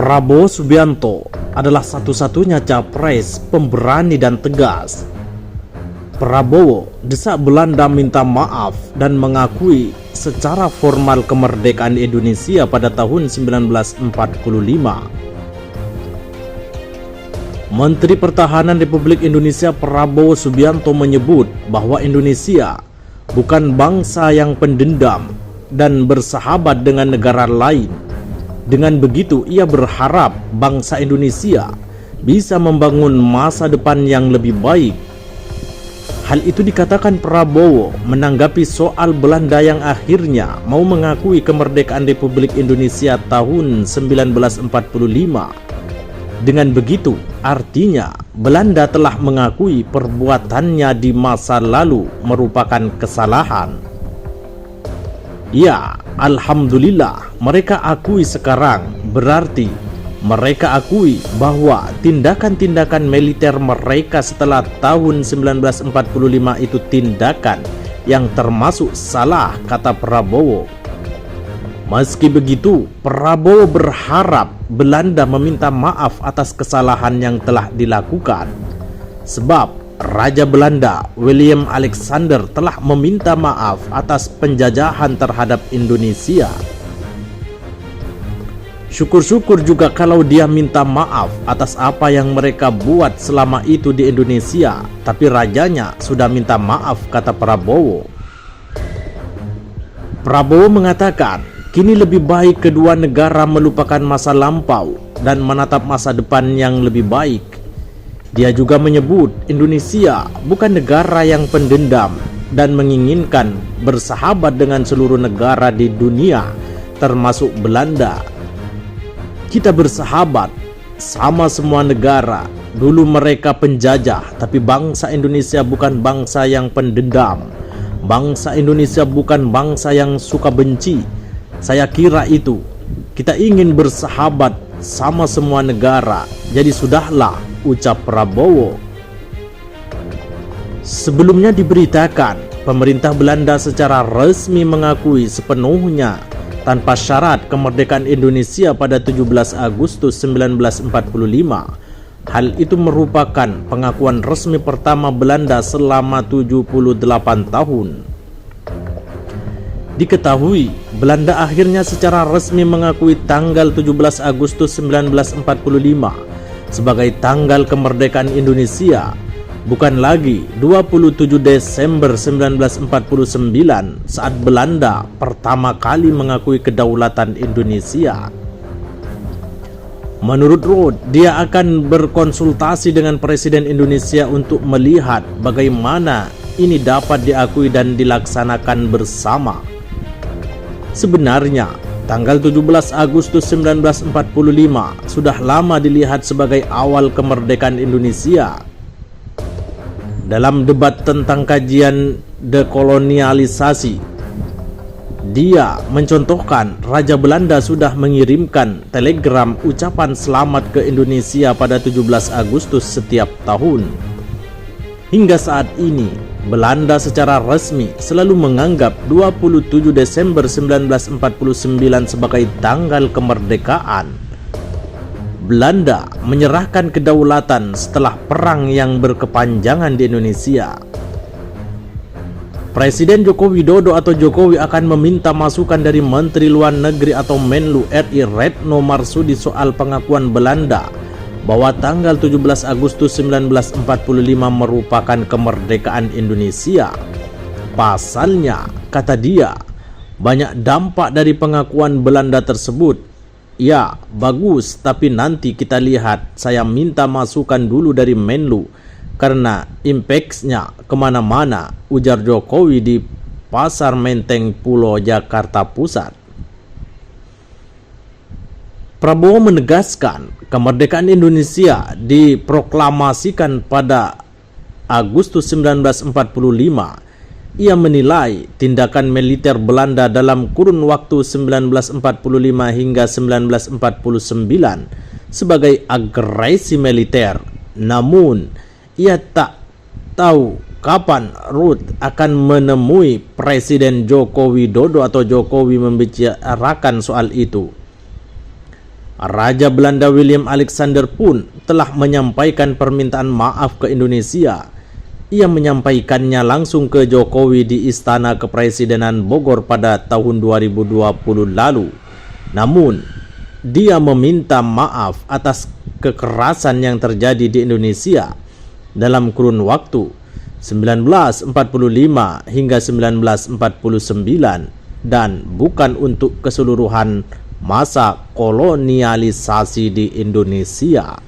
Prabowo Subianto adalah satu-satunya capres pemberani dan tegas. Prabowo desak Belanda minta maaf dan mengakui secara formal kemerdekaan Indonesia pada tahun 1945. Menteri Pertahanan Republik Indonesia Prabowo Subianto menyebut bahwa Indonesia bukan bangsa yang pendendam dan bersahabat dengan negara lain. Dengan begitu, ia berharap bangsa Indonesia bisa membangun masa depan yang lebih baik. Hal itu dikatakan Prabowo menanggapi soal Belanda yang akhirnya mau mengakui kemerdekaan Republik Indonesia tahun 1945. Dengan begitu, artinya Belanda telah mengakui perbuatannya di masa lalu merupakan kesalahan. Ya, alhamdulillah mereka akui sekarang, berarti mereka akui bahwa tindakan-tindakan militer mereka setelah tahun 1945 itu tindakan yang termasuk salah, kata Prabowo. Meski begitu, Prabowo berharap Belanda meminta maaf atas kesalahan yang telah dilakukan, sebab Raja Belanda Willem Alexander telah meminta maaf atas penjajahan terhadap Indonesia. Syukur-syukur juga kalau dia minta maaf atas apa yang mereka buat selama itu di Indonesia, tapi rajanya sudah minta maaf, kata Prabowo. Prabowo mengatakan, kini lebih baik kedua negara melupakan masa lampau dan menatap masa depan yang lebih baik. Dia juga menyebut Indonesia bukan negara yang pendendam dan menginginkan bersahabat dengan seluruh negara di dunia, termasuk Belanda. Kita bersahabat sama semua negara. Dulu mereka penjajah, tapi bangsa Indonesia bukan bangsa yang pendendam. Bangsa Indonesia bukan bangsa yang suka benci. Saya kira itu. Kita ingin bersahabat sama semua negara. Jadi sudahlah, ucap Prabowo. Sebelumnya diberitakan, pemerintah Belanda secara resmi mengakui sepenuhnya tanpa syarat kemerdekaan Indonesia pada 17 Agustus 1945. Hal itu merupakan pengakuan resmi pertama Belanda selama 78 tahun. Diketahui, Belanda akhirnya secara resmi mengakui tanggal 17 Agustus 1945 sebagai tanggal kemerdekaan Indonesia, bukan lagi 27 Desember 1949 saat Belanda pertama kali mengakui kedaulatan Indonesia. Menurut Ruth, dia akan berkonsultasi dengan Presiden Indonesia untuk melihat bagaimana ini dapat diakui dan dilaksanakan bersama. Sebenarnya, tanggal 17 Agustus 1945 sudah lama dilihat sebagai awal kemerdekaan Indonesia. Dalam debat tentang kajian dekolonialisasi, dia mencontohkan Raja Belanda sudah mengirimkan telegram ucapan selamat ke Indonesia pada 17 Agustus setiap tahun. Hingga saat ini, Belanda secara resmi selalu menganggap 27 Desember 1949 sebagai tanggal kemerdekaan. Belanda menyerahkan kedaulatan setelah perang yang berkepanjangan di Indonesia. Presiden Joko Widodo atau Jokowi akan meminta masukan dari Menteri Luar Negeri atau Menlu RI Retno Marsudi soal pengakuan Belanda bahwa tanggal 17 Agustus 1945 merupakan kemerdekaan Indonesia. Pasalnya, kata dia, banyak dampak dari pengakuan Belanda tersebut. Ya, bagus, tapi nanti kita lihat. Saya minta masukan dulu dari Menlu karena impactnya kemana-mana, ujar Jokowi di Pasar Menteng Pulau Jakarta Pusat. Prabowo menegaskan kemerdekaan Indonesia diproklamasikan pada Agustus 1945. Ia menilai tindakan militer Belanda dalam kurun waktu 1945 hingga 1949 sebagai agresi militer. Namun, ia tak tahu kapan Ruth akan menemui Presiden Joko Widodo atau Jokowi membicarakan soal itu. Raja Belanda William Alexander pun telah menyampaikan permintaan maaf ke Indonesia. Ia menyampaikannya langsung ke Jokowi di Istana Kepresidenan Bogor pada tahun 2020 lalu. Namun, dia meminta maaf atas kekerasan yang terjadi di Indonesia dalam kurun waktu 1945 hingga 1949 dan bukan untuk keseluruhan masa kolonialisasi di Indonesia.